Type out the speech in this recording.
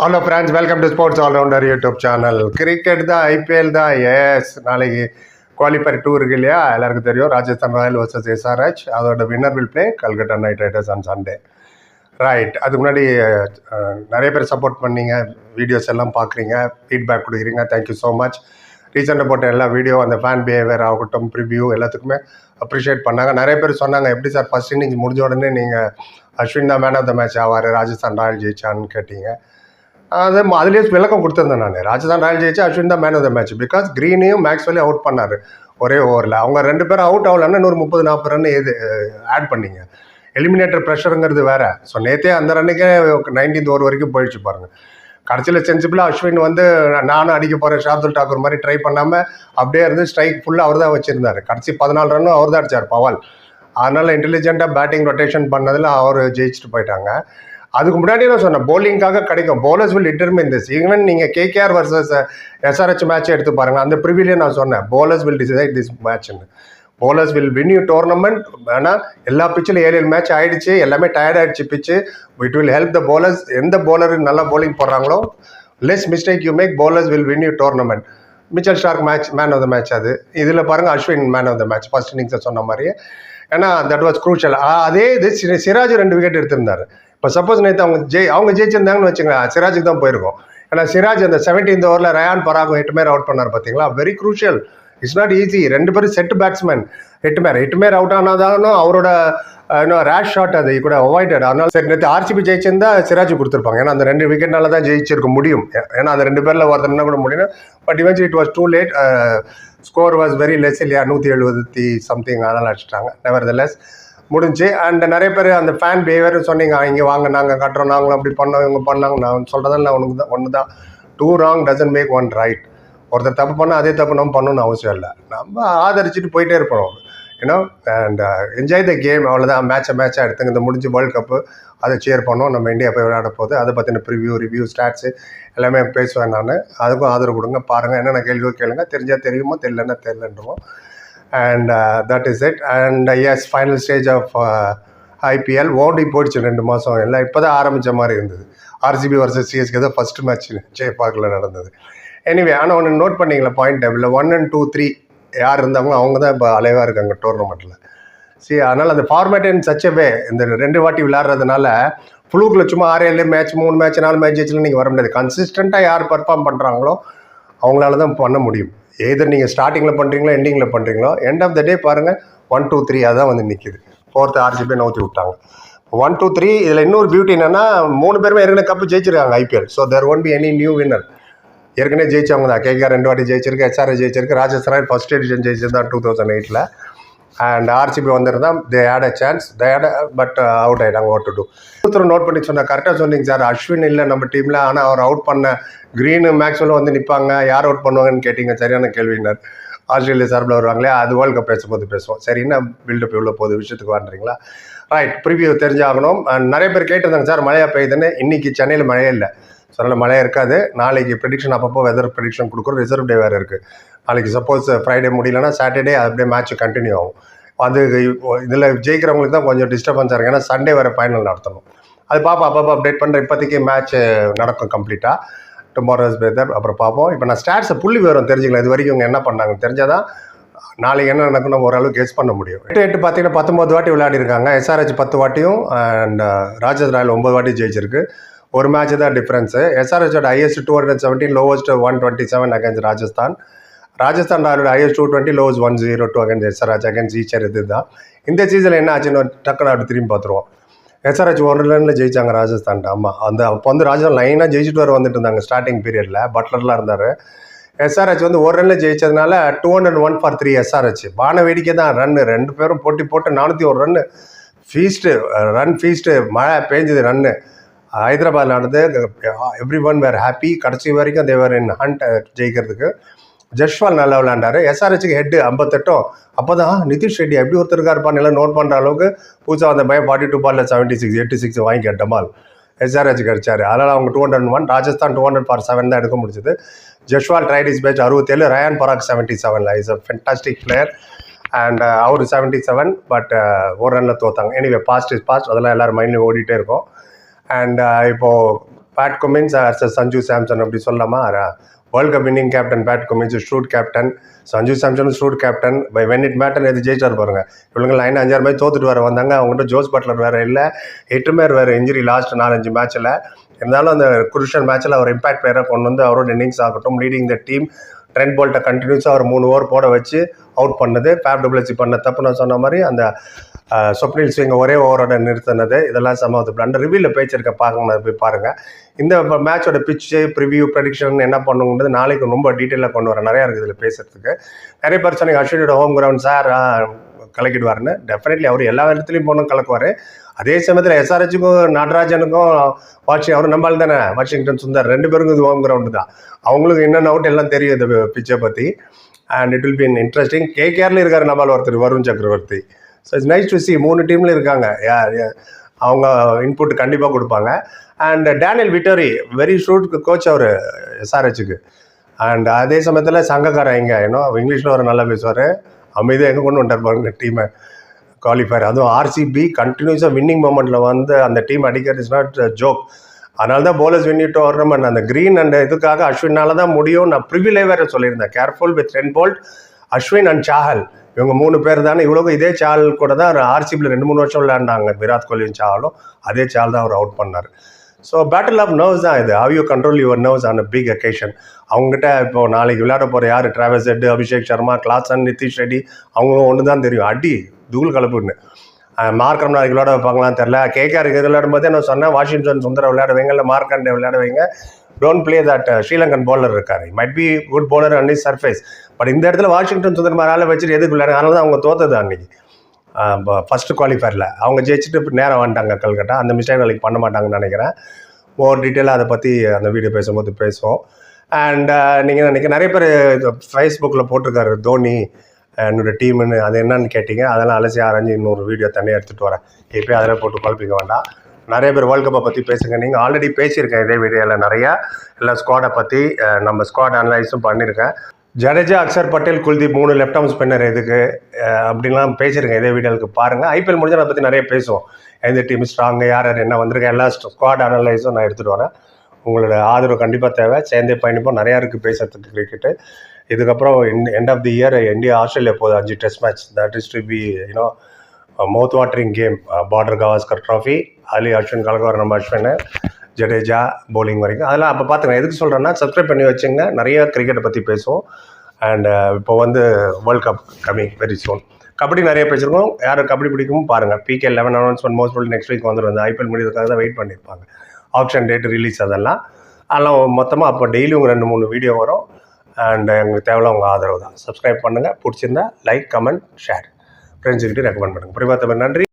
Hello friends, welcome to sports allrounder YouTube channel. Cricket தான், IPL தான். Yes, நாளைக்கு qualifier two இருக்கு இல்லையா, எல்லாருக்கும் தெரியும். Rajasthan royal versus SRH. அதோட winner will play Calcutta knight riders on Sunday. Right, அதுக்கு முன்னாடி நிறைய பேர் சப்போர்ட் பண்ணீங்க, வீடியோஸ் எல்லாம் பார்க்குறீங்க, ஃபீட்பேக் கொடுக்குறீங்க. Thank you so much. ரீசெண்டாக போட்ட எல்லா வீடியோ, அந்த ஃபேன் பிஹேவியர் ஆகட்டும், ப்ரிவ்யூ எல்லாத்துக்குமே அப்ரிஷியேட் பண்ணாங்க. நிறைய பேர் சொன்னாங்க, எப்படி சார் ஃபர்ஸ்ட் இன்னிங்ஸ் முடிஞ்ச உடனே நீங்கள் அஸ்வின் தான் மேன் ஆஃப் த மேட்ச் ஆவார், ராஜஸ்தான் ராயல் ஜெயிச்சான்னு கேட்டீங்க. அதுலேயே விளக்கம் கொடுத்துருந்தேன் நான். ராஜஸ்தான் ராயல் ஜெயிச்சு அஸ்வின் தான் man of the match. Because க்ரீனையும் மேக்ஸ்வெல்லையும் அவுட் பண்ணார் ஒரே ஓவரில். அவங்க ரெண்டு பேரும் அவுட் ஆகலன்னா இன்னொரு 30-40 ரன் ஆட் பண்ணிங்க. எலிமினேட்டர் ப்ரெஷருங்கிறது வேறு. ஸோ நேற்றே அந்த ரன்னுக்கே 19th ஓவர் வரைக்கும் போயிடுச்சு பாருங்கள். கடைசியில் சென்சிபிளாக அஸ்வின் நானும் அடிக்க போகிறேன் ஷார்துல் டாக்கூர் மாதிரி ட்ரை பண்ணாமல் அப்படியே இருந்து ஸ்ட்ரைக் ஃபுல்லாக அவர் தான் வச்சுருந்தார். கடைசி 14 ரன்னும் அவர் தான் அடித்தார் பவால். அதனால் இன்டெலிஜென்ட்டாக பேட்டிங் ரொட்டேஷன் பண்ணதில் அவர் ஜெயிச்சுட்டு போயிட்டாங்க. அதுக்கு முன்னாடி நான் சொன்னேன், போலிங்காக கிடைக்கும். Bowlers will determine this. Even நீங்கள் கேகேஆர் வர்சஸ் எஸ்ஆர்ஹெச் மேட்ச் எடுத்து பாருங்கள். அந்த ப்ரிவிலே நான் சொன்னேன், பவுலர்ஸ் வில் டிசைட் திஸ் மேட்ச்னு. Bowlers will win you tournament. ஆனால் எல்லா பிச்சில் 7 மேட்ச் ஆகிடுச்சு, எல்லாமே டயர்ட் ஆகிடுச்சு பிச்சு. It will help the bowlers. எந்த பவுலர் நல்லா பவுலிங் போடுறாங்களோ, less mistake you make, bowlers will win you tournament. Mitchell Starc match man of the match. இதில் பாருங்கள், Ashwin man of the match first இன்னிங்ஸை சொன்ன மாதிரியே. ஏன்னா தட் வாஸ் க்ரூஷியல். அதே இது சிராஜ் 2 விக்கெட் எடுத்திருந்தார். இப்போ சப்போஸ் நேற்று அவங்க ஜெயிச்சிருந்தாங்கன்னு வச்சுங்க, சிராஜுக்கு தான் போயிருக்கும். ஏன்னா சிராஜ் அந்த 17th ஓவரில் ரயான் பராகும் 8 மேர் அவுட் பண்ணார் பார்த்தீங்களா. Very crucial. It's not easy. 2 பேரும் செட் பேட்ஸ்மேன். 8 மேர் அவுட் ஆனாதாலும் அவரோட ரேஷ் ஷாட் அது கூட அவாய்டட். அதனால சரி, நேற்று ஆர்சிபி ஜெயிச்சிருந்தா சிராஜ் கொடுத்துருப்பாங்க. ஏன்னா அந்த 2 விக்கெட்னால தான் ஜெயிச்சிருக்க முடியும். ஏன்னா அந்த 2 பேரில் ஒருத்தர் கூட முடியும். But eventually it was too late. Score was very less இல்லையா, 170 சம்திங். அதனால் அடிச்சிட்டாங்க. நெவர்தலெஸ் முடிஞ்சு. அண்ட் நிறைய பேர் அந்த ஃபேன் பிஹேவியர் சொன்னீங்க, இங்கே வாங்க நாங்கள் கட்டுறோம், நாங்களும் அப்படி பண்ணோம், இவங்க பண்ணாங்க. நான் சொல்கிறதால ஒன்று தான், 2 wrong doesn't make 1 right. ஒருத்தர் தப்பு பண்ணால் அதே தப்பு நம்ம பண்ணணும்னு அவசியம் இல்லை. நம்ம ஆதரிச்சுட்டு போயிட்டே இருப்போம், ஏன்னா. And enjoy the game. அவ்வளோதான். மேட்சாக எடுத்துங்க. இந்த முடிஞ்சு வேர்ல்டு கப்பு அதை சேர் பண்ணோம். நம்ம இந்தியா போய் விளையாட போகுது. அதை பற்றின ரிவ்யூ ஸ்டாட்ஸு எல்லாமே பேசுவேன் நான். அதுக்கும் ஆதரவு கொடுங்க, பாருங்கள். என்னென்ன கேள்வியோ கேளுங்க. தெரிஞ்சால் தெரியுமோ, தெரியலன்னா தெரியலன்றோம். And that is it. And yes, final stage of IPL ஓடி போயிடுச்சு 2 மாதம். எல்லாம் இப்போ தான் ஆரம்பித்த மாதிரி இருந்தது. ஆர்சிபி வர்சஸ் சிஎஸ்கே தான் ஃபஸ்ட் மேட்ச் ஜெயப்பாக்கில் நடந்தது. எனிவே, ஆனால் ஒன்று நோட் பண்ணிங்களா, பாயிண்ட் டேபிளில் 1 and 2 3 யார் இருந்தாங்களோ அவங்க தான் இப்போ அலைவாக இருக்காங்க டோர்னமெண்ட்டில். சரி, அதனால் அந்த ஃபார்மேட் இன் சச் வே, இந்த 2 வாட்டி விளையாடுறதுனால ஃப்ளூக்கில் சும்மா 6-7 மேட்ச் 3 மேட்ச் 4 மேட்ச் ஜெயிச்சுலாம் நீங்கள் வர முடியாது. கன்சிஸ்டண்ட்டாக யார் பர்ஃபார்ம் பண்ணுறாங்களோ அவங்களால தான் பண்ண முடியும். எதர் நீங்கள் ஸ்டார்டிங்கில் பண்ணுறீங்களோ எண்டிங்கில் பண்ணுறீங்களோ, எண்ட் ஆஃப் த டே பாருங்கள் 1 2 3 அதான் நிற்கிது. 4th ஆர்சிபி நவுத்தி விட்டாங்க. 1 2 3. இதில் இன்னொரு பியூட்டி என்னென்னா, 3 பேருமே ஏற்கனவே கப்பு ஜெயிச்சிருக்காங்க IPL. So there won't be any new winner. ஏற்கனவே ஜெயிச்சவங்க தான். கேகேஆர் 2 வாட்டி ஜெயிச்சிருக்கு, எஸ்ஆர்ஹெச் ஜெயிச்சிருக்கு, ராஜஸ்தான் ராயல் ஃபர்ஸ்ட் எடிஷன் ஜெயிச்சது தான் 2008. அண்ட் ஆர்சிபி வந்திருந்தால் they had a chance, but out ஆகிட்டாங்க. What to do. ஒருத்தர் நோட் பண்ணி சொன்னால் கரெக்டாக சொன்னீங்க சார். அஸ்வின் இல்லை நம்ம டீமில், ஆனால் அவர் அவுட் பண்ண க்ரீனு மேக்ஸ்வெல் நிற்பாங்க. யார் அவுட் பண்ணுவாங்கன்னு கேட்டிங்க. சரியான கேள்வினார். ஆஸ்திரேலியா சார்பில் வருவாங்களே, அது வேர்ல்டு கப் பேசும்போது பேசுவோம். சரி, என்ன பில்டப் எவ்வளோ போகுது விஷயத்துக்கு வாண்டுறீங்களா. Right, preview தெரிஞ்சாகணும். நிறைய பேர் கேட்டிருந்தாங்க, சார் மழையாக பெய்யுதுன்னு. இன்றைக்கி சென்னையில் மழையே இல்லை. ஸோ அதனால் மழையாக இருக்காது. நாளைக்கு ப்ரெடிக்ஷன் அப்பப்போ வெதர் ப்ரெடிக்ஷன் கொடுக்குறோம். ரிசர்வ் டே வேறு இருக்குது நாளைக்கு. சப்போஸ் ஃப்ரைடே முடியலன்னா சாட்டர்டே அப்படியே மேட்ச் கண்டினியூ ஆகும். அது இதில் ஜெயிக்கிறவங்களுக்கு தான் கொஞ்சம் டிஸ்டர்பன்ஸாக இருக்குது. ஏன்னா சண்டே வர ஃபைனல் நடத்தணும். அது பார்ப்போம், அப்பப்போ அப்டேட் பண்ணுறேன். இப்போதைக்கு மேட்ச் நடக்கும் கம்ப்ளீட்டாக. டுமாரோஸ் வெதர் அப்புறம் பார்ப்போம். இப்போ நான் ஸ்டாட்ஸை புள்ளி விவரம் தெரிஞ்சுக்கலாம். இது வரைக்கும் இவங்க என்ன பண்ணாங்க தெரிஞ்சால் தான் நாளைக்கு என்ன நடக்கணும் ஓரளவு கெஸ் பண்ண முடியும். 8 பார்த்தீங்கன்னா 19 வாட்டி விளையாடிருக்காங்க. எஸ்ஆர்ஹெச் 10 வாட்டியும் அண்ட் ராஜஸ்தான் ராயல் 9 வாட்டி ஜெயிச்சிருக்கு. ஒரு மேட்ச் தான் டிஃப்ரென்ஸு. எஸ்ஆர்ஹெச்சோட highest 217, lowest 127 against Rajasthan. Rajasthan ராயலோட highest 220, lowest 102 against SRH. Against each other இது தான். இந்த சீசனில் என்ன ஆச்சுன்னு டக்குன்னு அப்படி திரும்பி பார்த்துருவோம். எஸ்ஆர்ஹெச் 1 ரனில் ஜெயிச்சாங்க ராஜஸ்தான். ஆமாம், அப்போ ராஜஸ்தான் லைனாக ஜெயிச்சுட்டு வந்துட்டு இருந்தாங்க ஸ்டார்டிங் பீரியடில். பட்லர்லாம் இருந்தார். எஸ்ஆர்ஹெச் 1 ரனில் ஜெயிச்சதுனால 201 for 3 எஸ்ஆர்ஹெச். வான வேடிக்கை தான் ரன்னு. 2 பேரும் போட்டு 401 ரன்னு ஃபீஸ்ட்டு. மழை பெஞ்சது ரன்னு. ஹைதராபாத்தில் நடந்து எவ்ரி ஒன் வேர் ஹாப்பி. கடைசி வரைக்கும் தேவர் இன் ஹண்ட் ஜெயிக்கிறதுக்கு. ஜஸ்வால் நல்லா விளையாண்டாரு. எஸ்ஆர்ஹெச்சுக்கு ஹெட்டு 58. அப்போ தான் நிதிஷ் ரெட்டி எப்படி ஒருத்தர் இருக்காருப்பான்னு எல்லாம் நோட் பண்ணுற அளவுக்கு புதுசாக வந்த பையன் 42 பாலில் 86 வாங்கி டமால் எஸ்ஆர்ஹெச்சுக்கு அடிச்சார். அதனால் அவங்க 201. ராஜஸ்தான் 200 for 7 தான் எடுக்க முடிச்சது. Jaiswal tried his batch 67. Riyan Parag 77. Is a fantastic player. And அவர் 77. பட் 1 ரனில் தோத்தாங்க. Anyway, past is past. அதெல்லாம் எல்லோரும் மைண்ட்லேயும் ஓடிட்டே இருக்கும். அண்ட் இப்போது பேட் குமின்ஸ் சஞ்சு சாம்சன் அப்படி சொல்லலாமா? World cup winning captain Pat Cummins, ஷூட் கேப்டன் சஞ்சு சாம்சன், ஷூட் captain by when it matter எது ஜெயிச்சார் பாருங்க. இவங்க லைன் 5-6 மேட்ச் தோத்துட்டு வர வந்தாங்க. அவங்ககிட்ட ஜோஸ் பட்லர் வேறு இல்லை, எட்டுமேர் வேறு இன்ஜுரி லாஸ்ட் 4-5 மேட்ச்சில். இருந்தாலும் அந்த குருஷன் மேட்ச்சில் அவர் இம்பாக்ட் பிளேயராக கொண்டு வந்து அவரோட இன்னிங்ஸ் ஆகட்டும், லீடிங் த டீம். ட்ரெண்ட் போல்ட்டை கண்டினியூஸாக அவர் 3 ஓவர் போட வச்சு அவுட் பண்ணது. ஃபேப் டு பிளஸி பண்ண தப்பு நான் சொன்ன மாதிரி அந்த ஸ்வப்னில் சிங் ஒரே ஓவரோட நிறுத்தினது, இதெல்லாம் சமாவது அந்த ரிவ்யூவில் பேச்சிருக்க போய் பாருங்கள். இந்த மேட்சோட பிச்சு ப்ரிவியூ ப்ரெடிக்ஷன் என்ன பண்ணுங்கிறது நாளைக்கு ரொம்ப டீட்டெயிலாக கொண்டு வரேன். நிறையா இருக்குது இதில் பேசுறதுக்கு. நிறைய பேர் சொன்னீங்க அஸ்வினோட ஹோம் கிரவுண்ட் சார் கலக்கிடுவார்னு. டெஃபினெட்லி அவர் எல்லா இடத்துலையும் போகணும் கலக்குவார். அதே சமயத்தில் எஸ்ஆர்ஹெச்சுக்கும் நடராஜனுக்கும் அவரும் நம்பால் தானே, வாஷிங்டன் சுந்தர் 2 பேருக்கும் இது ஹோம் கிரவுண்டு தான். அவங்களுக்கு என்னென்ன அவுட் எல்லாம் தெரியும் இந்த பிச்சை பற்றி. And it will be interesting. கேகேஆரில் இருக்கார் நம்பால் ஒருத்தர் Varun Chakravarthy. So it's nice to see 3 டீமில் இருக்காங்க. அவங்க இன்புட் கண்டிப்பாக கொடுப்பாங்க. And Daniel Vettori very shrewd coach அவர் எஸ்ஆர்ஹெச்சுக்கு. அண்ட் அதே சமயத்தில் சங்கக்காரன் இங்கே இங்கிலீஷில் ஒரு நல்லா பேசுவார். அமைதியாக எங்கே கொண்டு வந்துட்டார் பாருங்க டீமை குவாலிஃபயர். அதுவும் ஆர்சிபி கண்டினியூஸாக வின்னிங் மூமெண்ட்டில் வந்து அந்த டீம் அடிக்கிறது இஸ் நாட் ஜோக். அதனால தான் போலர்ஸ் வின் டோர்னமெண்ட் அந்த க்ரீன் அண்ட் இதுக்காக அஸ்வினால தான் முடியும். நான் ப்ரிவிலே வேறு சொல்லியிருந்தேன், careful with Trent Boult, Ashwin and Chahal. இவங்க 3 பேர் தானே. இவ்வளோ இதே சால் கூட தான் ஆர்சிபியில் 2-3 வருஷம் விளையாண்டாங்க. விராட் கோலியும் சாலும் அதே சால் தான் அவர் அவுட் பண்ணார். ஸோ பேட்டில் ஆஃப் நர்வ்ஸ் தான் இது. How you control your nerves on a big occasion. அவங்ககிட்ட இப்போ நாளைக்கு விளையாட போகிற யார், Travis Head, Abhishek Sharma, Klaasen, Nitish Reddy, அவங்களும் ஒன்று தான் தெரியும், அடி தூள் கலப்புன்னு. மார்க்கம் நாளைக்கு விளையாட வைப்பாங்களான்னு தெரில. கேகேஆருக்கு எது விளையாடும் போதே நான் சொன்னேன், வாஷிங்டன் சுந்தர விளையாட வைங்க, இல்லை மார்க்கண்டே விளையாட வைங்க. Don't play that Sri Lankan bowler இருக்கார். Might be good bowler and is surface. But இந்த இடத்துல வாஷிங்டன் சுந்தர் மாதிரி வச்சுட்டு எதுக்கு விளையாடு? அதனால தான் அவங்க தோத்தது அன்றைக்கி ஃபஸ்ட்டு குவாலிஃபயரில். அவங்க ஜெயிச்சுட்டு நேரம் வந்துட்டாங்க கல்கட்டா. அந்த மிஸ்டேக் நாளைக்கு பண்ண மாட்டாங்கன்னு நினைக்கிறேன். மோர் டீட்டெயிலாக அதை பற்றி அந்த வீடியோ பேசும்போது பேசுவோம். அண்ட் நீங்கள் நிறைய பேர் ஃபேஸ்புக்கில் போட்டிருக்காரு தோனி என்னோடய டீமுன்னு. அது என்னன்னு கேட்டிங்க. அதெல்லாம் அலசி ஆராய்ஞ்சு இன்னொரு வீடியோ தனியாக எடுத்துகிட்டு வரேன். இப்போயே அதில் போட்டு குழப்பிக்க வேண்டாம். நிறைய பேர் வேர்ல்டு கப்பை பற்றி பேசுங்க. நீங்கள் ஆல்ரெடி பேசியிருக்கேன் இதே வீடியோவில் நிறையா, எல்லா ஸ்குவாடை பற்றி நம்ம ஸ்குவாட் அனலைஸும் பண்ணியிருக்கேன். Jadeja, Axar Patel, Kuldeep 3 left arm spinner எதுக்கு அப்படின்லாம் பேசியிருக்கேன் இதே வீடியோவுக்கு பாருங்கள். ஐபிஎல் முடிஞ்சால் அதை பற்றி நிறைய பேசுவோம். எந்த டீம் ஸ்ட்ராங்கு, யார் யார் என்ன வந்திருக்கேன், எல்லா ஸ்குவாட் அனலைஸும் நான் எடுத்துகிட்டு வரேன். உங்களோட ஆதரவு கண்டிப்பாக தேவை. சேர்ந்தே பயணிப்போம். நிறையா இருக்குது பேசுறதுக்கு கிரிக்கெட்டு. இதுக்கப்புறம் end of the year India Australia போகுது 5 test match. That is to be mouth watering game. Border Gavaskar trophy, அலி அஸ்வின் கலக்குவார், நம்ம அஸ்வின், ஜடேஜா பவுலிங் வரைக்கும். அதெல்லாம் அப்போ பார்த்துங்க. எதுக்கு சொல்கிறேன்னா, சப்ஸ்கிரைப் பண்ணி வச்சுங்க. நிறைய கிரிக்கெட்டை பற்றி பேசுவோம். அண்ட் இப்போ வந்து world cup coming very soon. Kabaddi நிறைய பேசியிருக்கோம். யார் கபடி பிடிக்கும் பாருங்கள். PK 11 announcement most probably next week வந்துடும். ஐபிஎல் முடிக்கிறதுக்காக தான் வெயிட் பண்ணியிருப்பாங்க. ஆப்ஷன் டேட் ரிலீஸ் அதெல்லாம் மொத்தமாக அப்போ டெய்லியும் 2-3 வீடியோ வரும். அண்ட் எங்களுக்கு தேவையில்ல உங்கள் ஆதரவு தான். சப்ஸ்கிரைப் பண்ணுங்கள். பிடிச்சிருந்தா லைக், கமெண்ட், ஷேர், ஃப்ரெண்ட்ஸுக்கிட்டே ரெக்கமெண்ட் பண்ணுங்கள். புரியுமா? நன்றி.